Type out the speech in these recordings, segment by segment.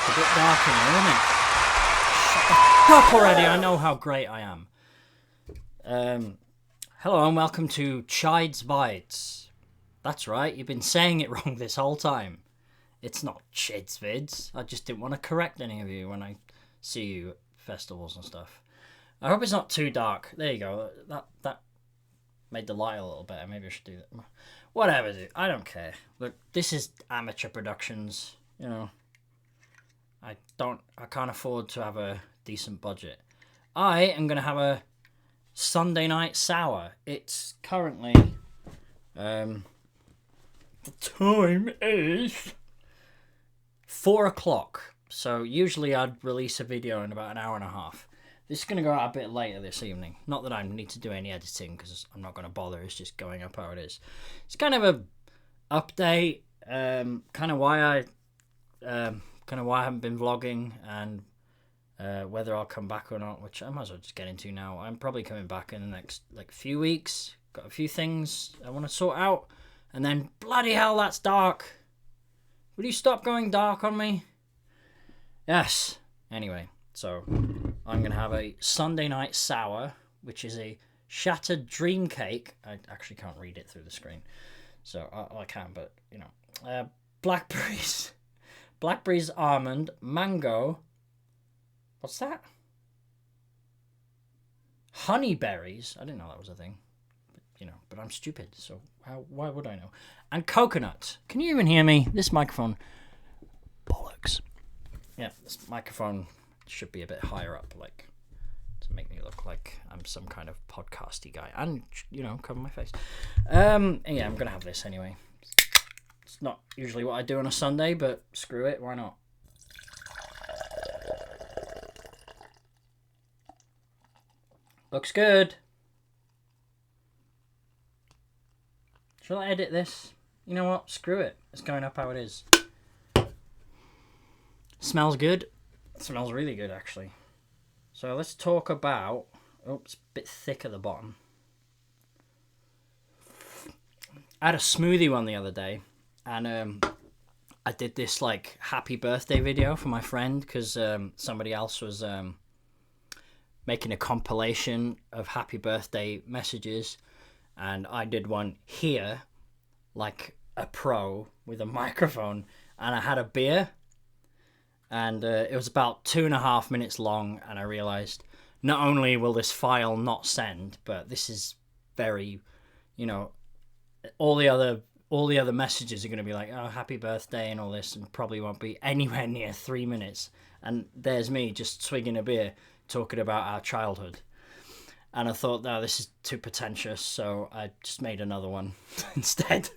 It's a bit dark in here, isn't it? Shut the f*** up already, I know how great I am. Hello and welcome to Chidzvidz. That's right, you've been saying it wrong this whole time. It's not Chidzvidz. I just didn't want to correct any of you when I see you at festivals and stuff. I hope it's not too dark. There you go. That made the light a little better. Maybe I should do that. Whatever, dude. I don't care. Look, this is amateur productions. You know, I can't afford to have a decent budget. I am gonna have a Sunday night sour. It's currently the time is 4 o'clock. So usually I'd release a video in about an hour and a half. This is going to go out a bit later this evening. Not that I need to do any editing because I'm not going to bother. It's just going up how it is. It's kind of a update, kind of why I haven't been vlogging and whether I'll come back or not, which I might as well just get into now. I'm probably coming back in the next few weeks. Got a few things I want to sort out, and then bloody hell, that's dark. Will you stop going dark on me? Yes. Anyway, so I'm going to have a Sunday night sour, which is a shattered dream cake. I actually can't read it through the screen. So, I can, but, you know. Blackberries, almond, mango. What's that? Honeyberries. I didn't know that was a thing. But, you know, but I'm stupid, so why would I know? And coconut. Can you even hear me? This microphone. Bollocks. Yeah, this microphone should be a bit higher up, to make me look like I'm some kind of podcasty guy, and you know, cover my face. Yeah, I'm gonna have this anyway. It's not usually what I do on a Sunday, but screw it, why not? Looks good. Shall I edit this? You know what? Screw it. It's going up how it is. Smells good. It smells really good, actually. So let's talk about... Oh, it's a bit thick at the bottom. I had a smoothie one the other day, and I did this happy birthday video for my friend because somebody else was making a compilation of happy birthday messages, and I did one here, like a pro with a microphone, and I had a beer. And it was about 2.5 minutes long, and I realised not only will this file not send, but this is very, you know, all the other messages are going to be like, oh, happy birthday and all this, and probably won't be anywhere near 3 minutes. And there's me just swigging a beer talking about our childhood. And I thought, no, this is too pretentious, so I just made another one instead.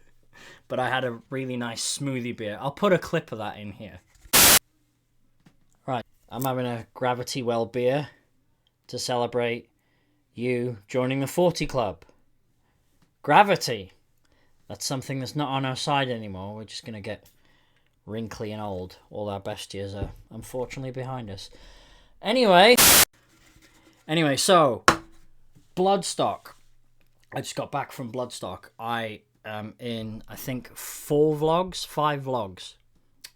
But I had a really nice smoothie beer. I'll put a clip of that in here. Right, I'm having a Gravity Well beer to celebrate you joining the 40 Club. Gravity. That's something that's not on our side anymore. We're just going to get wrinkly and old. All our best years are unfortunately behind us. Anyway, so Bloodstock. I just got back from Bloodstock. I am in, I think, 5 vlogs.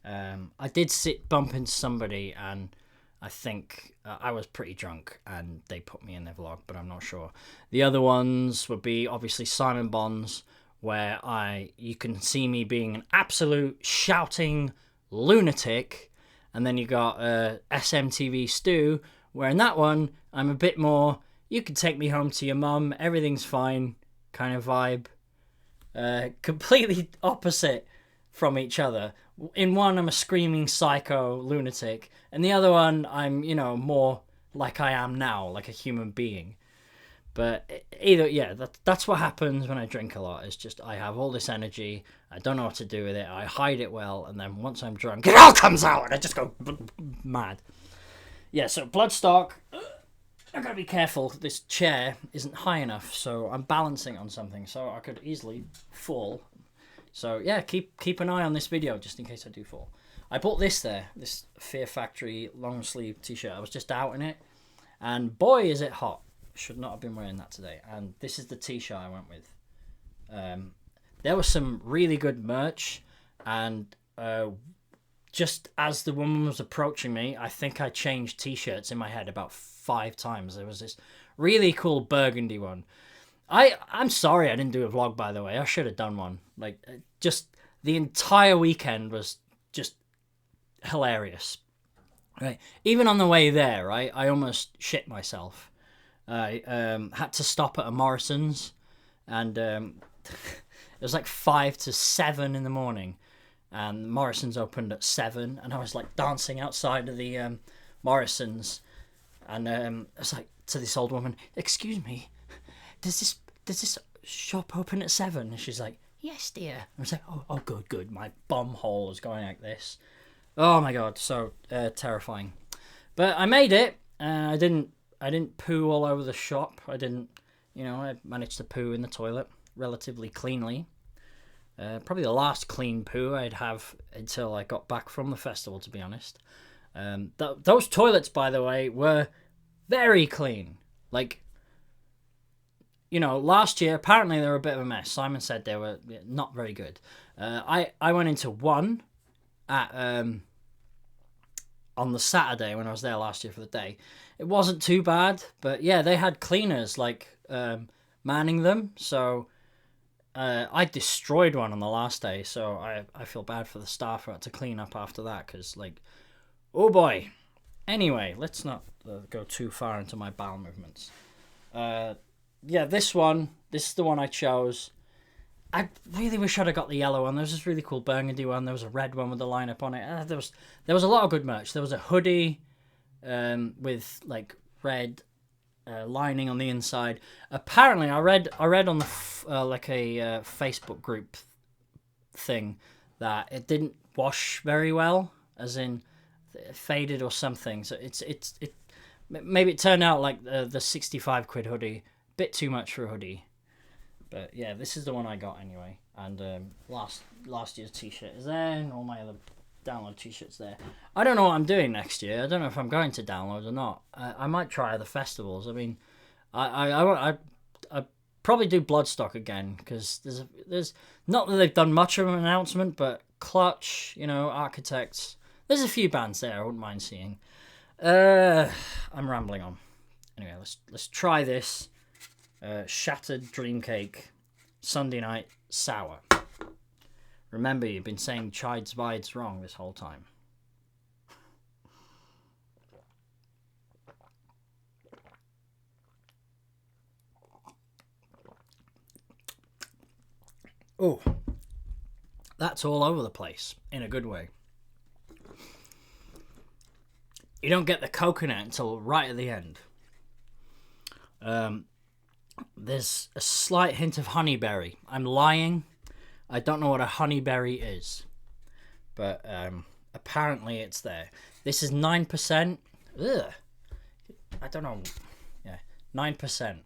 I did bump into somebody, and I think I was pretty drunk, and they put me in their vlog, but I'm not sure. The other ones would be obviously Simon Bond's, where you can see me being an absolute shouting lunatic, and then you got SMTV Stu, where in that one I'm a bit more, you can take me home to your mum, everything's fine kind of vibe. Completely opposite from each other. In one, I'm a screaming psycho lunatic, and the other one, I'm, you know, more like I am now, like a human being. But either, yeah, that's what happens when I drink a lot. It's just I have all this energy, I don't know what to do with it, I hide it well, and then once I'm drunk, it all comes out, and I just go mad. Yeah, so Bloodstock, I've got to be careful. This chair isn't high enough, so I'm balancing on something, so I could easily fall. So yeah, keep an eye on this video just in case I do fall. I bought this Fear Factory long sleeve t-shirt. I was just out in it, and boy is it hot. Should not have been wearing that today. And this is the t-shirt I went with. There was some really good merch, and just as the woman was approaching me, I think I changed t-shirts in my head about 5 times. There was this really cool burgundy one. I'm sorry I didn't do a vlog, by the way. I should have done one. Like, just the entire weekend was just hilarious. Right, even on the way there, right, I almost shit myself. I had to stop at a Morrison's, and it was like 5 to 7 in the morning, and Morrison's opened at 7, and I was like dancing outside of the Morrison's, and I was like to this old woman, "Excuse me, does this shop open at 7?" And she's like, "Yes, dear." And I was like, "Oh, good. My bum hole is going like this." Oh my god, so terrifying. But I made it. I didn't poo all over the shop. I managed to poo in the toilet relatively cleanly. Probably the last clean poo I'd have until I got back from the festival, to be honest. Those toilets, by the way, were very clean. Like, last year, apparently they were a bit of a mess. Simon said they were not very good. I went into one at on the Saturday when I was there last year for the day. It wasn't too bad, but yeah, they had cleaners like manning them. So I destroyed one on the last day. So I feel bad for the staff who had to clean up after that, because oh boy. Anyway, let's not go too far into my bowel movements. Yeah, this is the one I chose. I really wish I'd have got the yellow one. There was this really cool burgundy one. There was a red one with the lineup on it. There was a lot of good merch. There was a hoodie with like red lining on the inside. Apparently, I read on the Facebook group thing that it didn't wash very well, as in it faded or something. So it maybe it turned out like the 65 quid hoodie, bit too much for a hoodie. But yeah, this is the one I got anyway. And last year's t-shirt is there, and all my other download t-shirts there. I don't know what I'm doing next year. I don't know if I'm going to download or not. I might try the festivals. I mean, I probably do Bloodstock again, because there's not that they've done much of an announcement, but Clutch, Architects. There's a few bands there I wouldn't mind seeing. I'm rambling on. Anyway, let's try this. Shattered Dream Cake Sunday Night Sour. Remember, you've been saying Chidzvidz wrong this whole time. Oh, that's all over the place in a good way. You don't get the coconut until right at the end. There's a slight hint of honeyberry. I'm lying. I don't know what a honeyberry is, but apparently it's there. This is 9%. Ugh. I don't know. Yeah, 9%.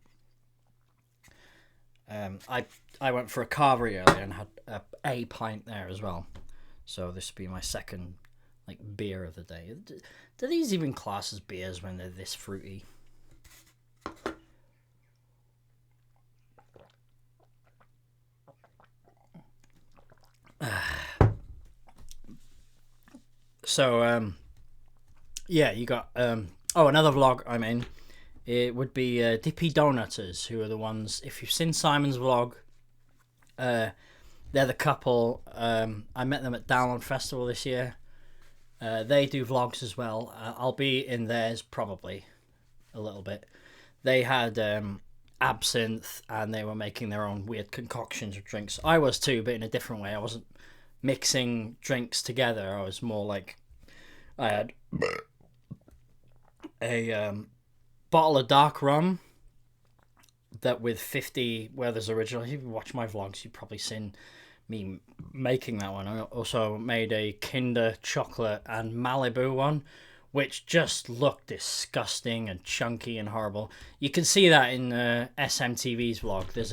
I went for a carvery earlier and had a pint there as well. So this would be my second beer of the day. Do these even class as beers when they're this fruity? So yeah, you got another vlog I'm in. It would be Dippy Donuters, who are the ones, if you've seen Simon's vlog, they're the couple. I met them at Download Festival this year. They do vlogs as well. I'll be in theirs probably a little bit. They had absinthe, and they were making their own weird concoctions of drinks. I was too, but in a different way. I wasn't mixing drinks together. I was more like, I had a bottle of dark rum that with 50 Werther's Original. If you watch my vlogs, you've probably seen me making that one. I also made a Kinder chocolate and Malibu one, which just looked disgusting and chunky and horrible. You can see that in SMTV's vlog. There's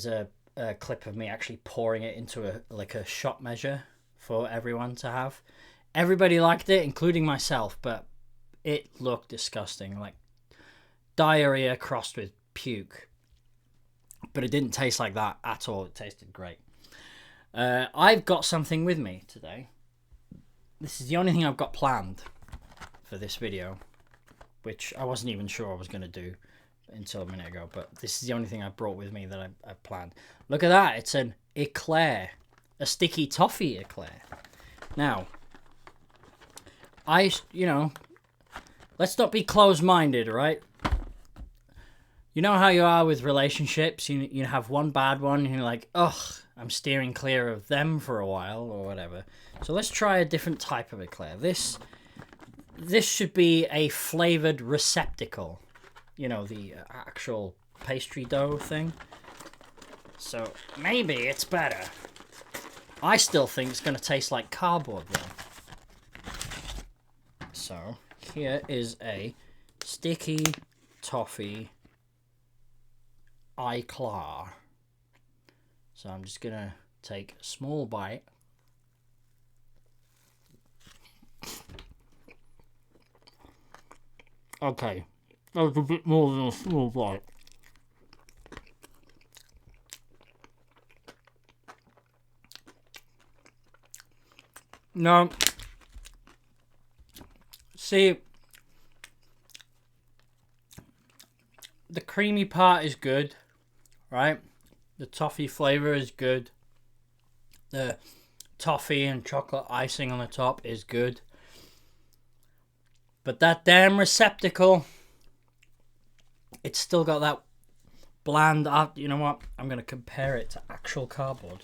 a clip of me actually pouring it into a shot measure for everyone to have. Everybody liked it, including myself, but it looked disgusting, like diarrhea crossed with puke. But it didn't taste like that at all. It tasted great. I've got something with me today. this is the only thing I've got planned for this video, which I wasn't even sure I was going to do until a minute ago, but this is the only thing I brought with me that I planned. Look at that, it's an eclair, a sticky toffee eclair. Now, let's not be closed-minded, right? You know how you are with relationships, you have one bad one, and you're like, ugh, I'm steering clear of them for a while, or whatever. So let's try a different type of eclair. This should be a flavoured receptacle. You know, the actual pastry dough thing. So maybe it's better. I still think it's going to taste like cardboard, though. So here is a sticky toffee Eclair. So I'm just going to take a small bite. Okay, that was a bit more than a small bite. No. See, the creamy part is good, right? The toffee flavour is good. The toffee and chocolate icing on the top is good. But that damn receptacle, it's still got that bland... You know what? I'm going to compare it to actual cardboard.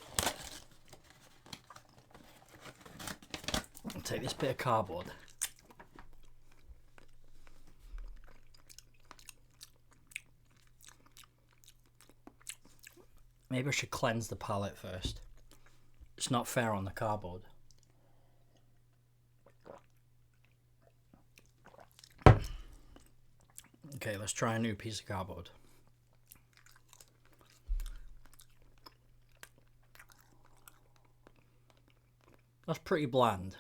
I'll take this bit of cardboard. Maybe I should cleanse the palate first. It's not fair on the cardboard. Okay, let's try a new piece of cardboard. That's pretty bland.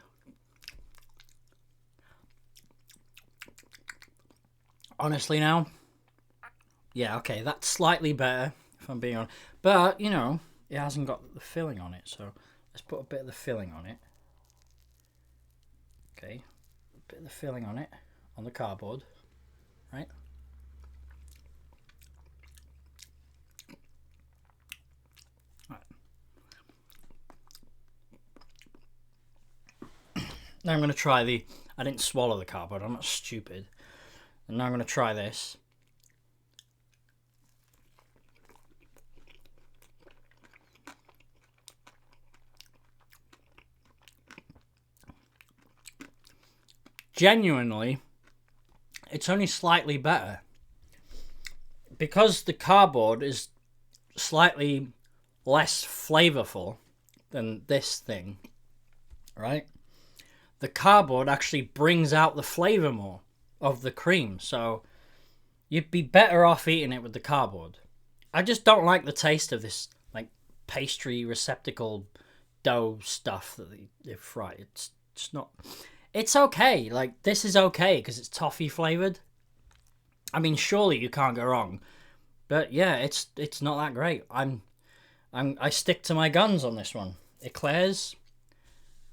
Honestly now, yeah, okay, that's slightly better, if I'm being honest. But, you know, it hasn't got the filling on it, so let's put a bit of the filling on it. Okay, a bit of the filling on it, on the cardboard, right? Now I'm going to try I didn't swallow the cardboard, I'm not stupid. And now I'm going to try this. Genuinely, it's only slightly better. Because the cardboard is slightly less flavorful than this thing, right? The cardboard actually brings out the flavor more of the cream, so you'd be better off eating it with the cardboard. I just don't like the taste of this like pastry receptacle dough stuff that they fry. It's just not. It's okay. Like, this is okay because it's toffee flavored. I mean, surely you can't go wrong. But yeah, it's not that great. I stick to my guns on this one. Eclairs,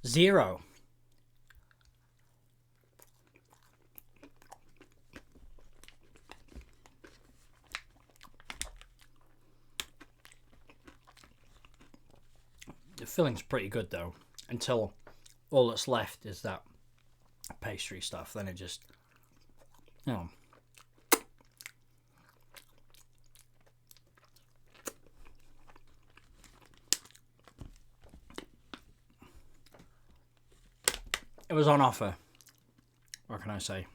0. The filling's pretty good though, until all that's left is that pastry stuff. Then it just, you know. It was on offer. What can I say?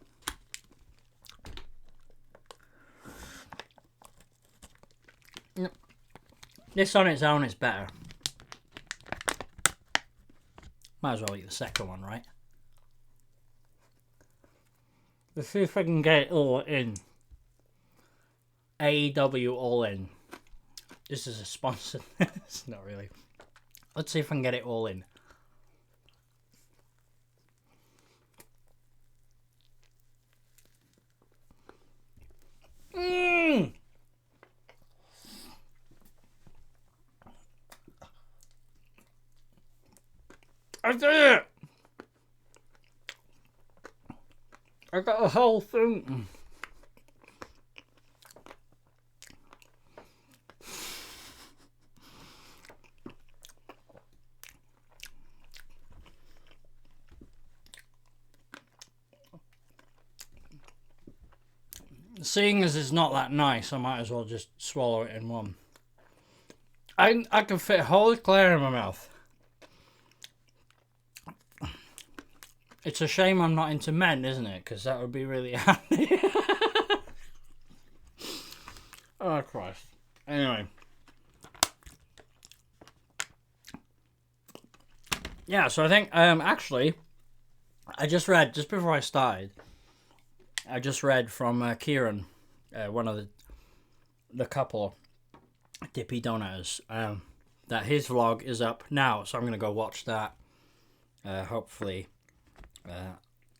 This on its own is better. Might as well eat the second one, right? Let's see if I can get it all in. AEW All In. This is a sponsor. It's not really. Let's see if I can get it all in. I did it! I got a whole thing. Seeing as it's not that nice, I might as well just swallow it in one. I can fit a whole eclair in my mouth. It's a shame I'm not into men, isn't it? Because that would be really handy. Oh, Christ. Anyway. Yeah, so I think, actually, I just read, just before I started, I just read from Kieran, one of the couple, Dippy Donuters, that his vlog is up now, so I'm going to go watch that. Hopefully,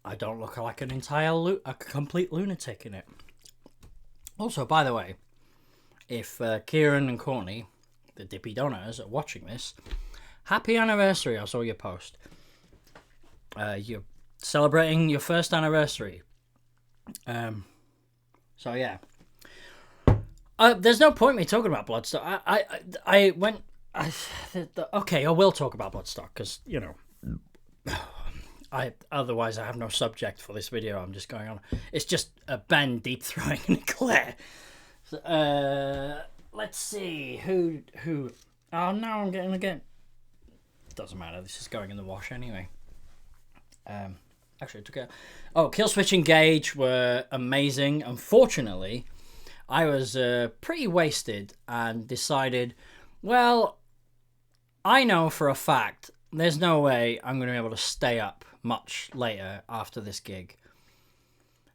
I don't look like an a complete lunatic in it. Also, by the way, if Kieran and Courtney, the Dippy Donuters, are watching this, happy anniversary. I saw your post. You're celebrating your first anniversary. So yeah. There's no point me talking about Bloodstock. Okay, I will talk about Bloodstock because, you know, otherwise I have no subject for this video. I'm just going on. It's just a Ben deep throwing an eclair. Let's see who. Oh no, I'm getting again. Doesn't matter. This is going in the wash anyway. Actually, I took it. Oh, Kill Switch and Gage were amazing. Unfortunately, I was pretty wasted and decided, well, I know for a fact there's no way I'm going to be able to stay up much later after this gig.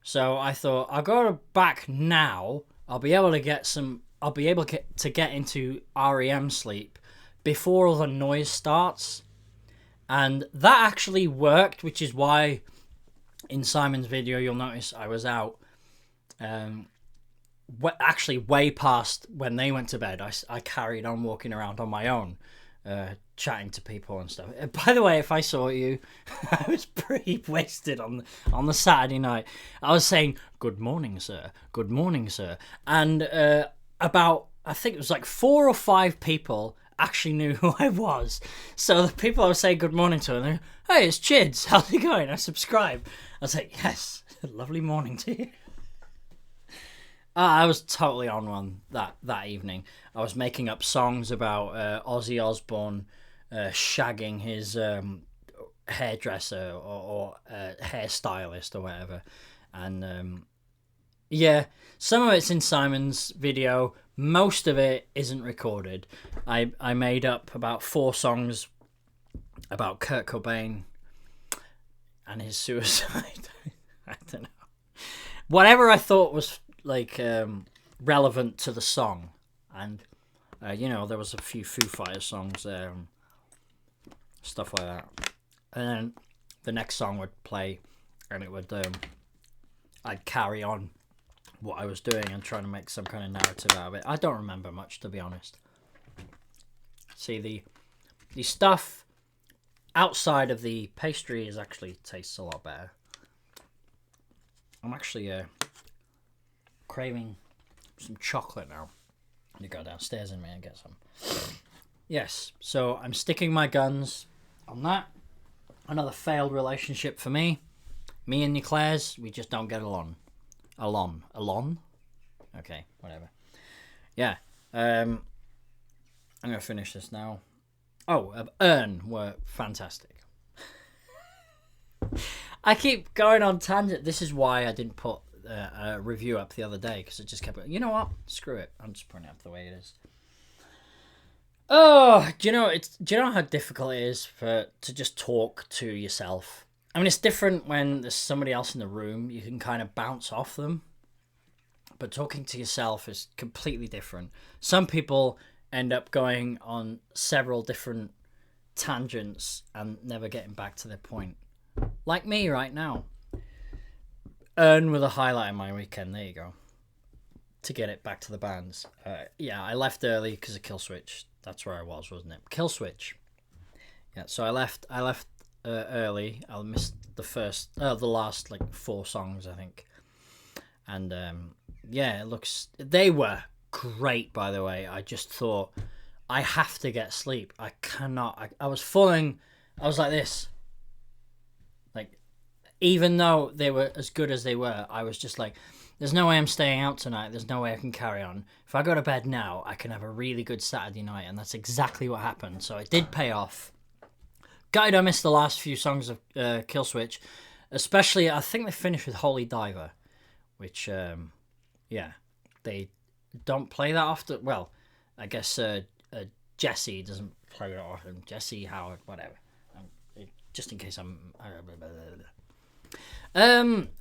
So I thought, I'll go back now. I'll be able to get into REM sleep before all the noise starts. And that actually worked, which is why in Simon's video you'll notice I was out actually way past when they went to bed. I carried on walking around on my own, chatting to people and stuff. By the way, if I saw you, I was pretty wasted on the Saturday night. I was saying, good morning, sir. Good morning, sir. And about, I think it was like 4 or 5 people actually knew who I was. So the people I was saying good morning to, and they're, hey, it's Chids, how's it going? I subscribe. I was like, yes, lovely morning to you. I was totally on one that evening. I was making up songs about Ozzy Osbourne shagging his hairdresser or hairstylist or whatever. And yeah, some of it's in Simon's video. Most of it isn't recorded. I made up about 4 songs about Kurt Cobain and his suicide. I don't know. Whatever I thought was like relevant to the song. And you know, there was a few Foo Fighters songs, stuff like that. And then the next song would play and it would I'd carry on what I was doing and trying to make some kind of narrative out of it. I don't remember much, to be honest. See, the stuff outside of the pastry is actually tastes a lot better. I'm actually craving some chocolate now. I'm gonna go downstairs in a minute and get some. Yes, so I'm sticking my guns on that. Another failed relationship for me. Me and Eclairs, we just don't get along. Alon? Okay, whatever. Yeah, I'm gonna finish this now. Oh, Earn were fantastic. I keep going on tangent. This is why I didn't put a review up the other day, because it just kept going, you know what? Screw it. I'm just putting it up the way it is. Oh, do you know how difficult it is to just talk to yourself? I mean, it's different when there's somebody else in the room. You can kind of bounce off them. But talking to yourself is completely different. Some people end up going on several different tangents and never getting back to their point. Like me right now. Earn with a highlight of my weekend. There you go. To get it back to the bands. Yeah, I left early because of Kill Switch. That's where I was, wasn't it? Kill Switch. Yeah, so I left early. I missed the last like 4 songs, I think. And yeah, they were great, by the way. I just thought, I have to get sleep. I cannot. I was like this. Like, even though they were as good as they were, I was just like, there's no way I'm staying out tonight. There's no way I can carry on. If I go to bed now, I can have a really good Saturday night. And that's exactly what happened. So it did pay off. Gutted I missed the last few songs of Killswitch. Especially, I think they finished with Holy Diver. Which, yeah, they don't play that often. Well, I guess Jesse doesn't play that often. Jesse, Howard, whatever. Just in case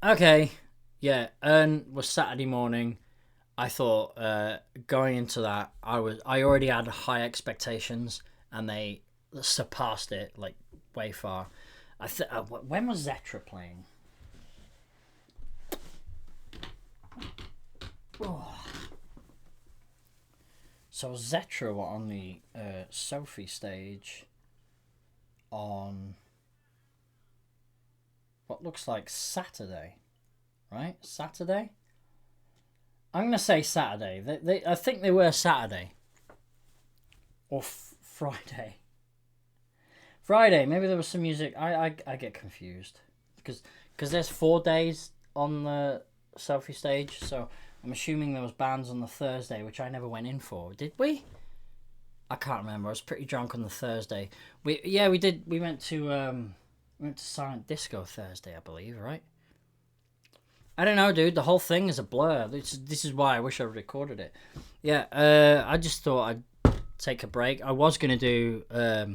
okay. Yeah, was Saturday morning. I thought going into that, I already had high expectations, and they surpassed it like way far. When was Zetra playing? Oh. So Zetra were on the Sophie stage on what looks like Saturday, right? Saturday? I'm going to say Saturday. I think they were Saturday. Or Friday. Friday, maybe there was some music. I get confused. Because there's 4 days on the Sophie stage, so I'm assuming there was bands on the Thursday, which I never went in for. Did we? I can't remember. I was pretty drunk on the Thursday. We did. We went to Silent Disco Thursday, I believe, right? I don't know, dude. The whole thing is a blur. This is why I wish I recorded it. Yeah, I just thought I'd take a break. I was gonna do I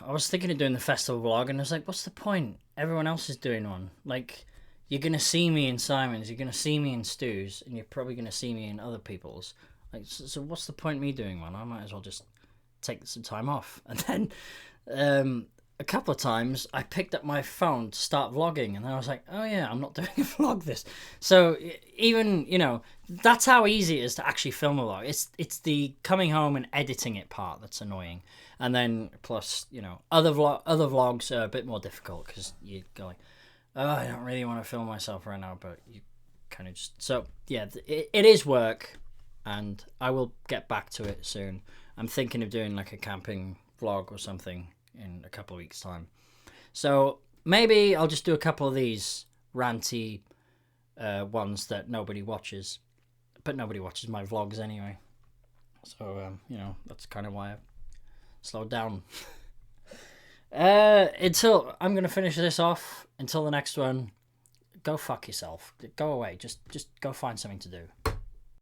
was thinking of doing the festival vlog, and I was like, what's the point? Everyone else is doing one. Like, you're going to see me in Simon's, you're going to see me in Stu's, and you're probably going to see me in other people's. Like, so what's the point of me doing one? I might as well just take some time off. And then a couple of times, I picked up my phone to start vlogging, and then I was like, oh yeah, I'm not doing a vlog this. So even, that's how easy it is to actually film a vlog. It's the coming home and editing it part that's annoying. And then plus, other vlogs are a bit more difficult because you go like, oh, I don't really want to film myself right now, but you kind of just... So, yeah, it is work, and I will get back to it soon. I'm thinking of doing like a camping vlog or something in a couple of weeks' time. So maybe I'll just do a couple of these ranty ones that nobody watches. But nobody watches my vlogs anyway. So, that's kind of why I've slowed down. Until I'm going to finish this off, until the next one, go fuck yourself. Go away. Just go find something to do.